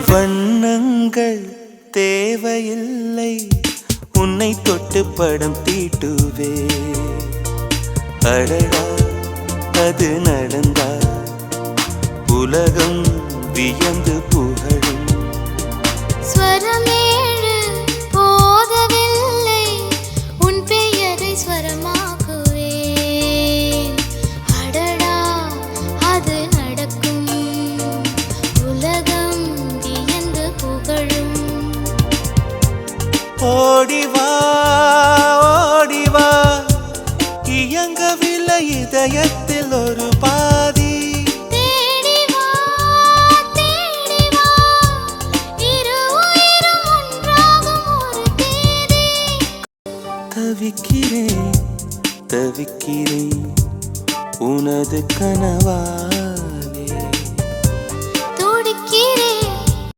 வண்ணங்கள் தேவையில்லை, உன்னை தொட்டு படம் தீட்டுவே. அடடா அது நடந்தா உலகம் வியந்து புகழும். ஸ்வரமேழு போதவில்லை, உன் பெயரை ஸ்வரமாக்குவேன். அடடா அது நடக்கும், உலகம் வியந்து புகழும். ஓடிவா ஓடிவா, இயங்கவில்லை இதயத்தில் ஒரு பாதி. தேடிவா தேடிவா, இரு உயிரும் ஒன்றாகும் ஒரு தேதி. தவிக்கிறேன் தவிக்கிறேன் உனது கனவா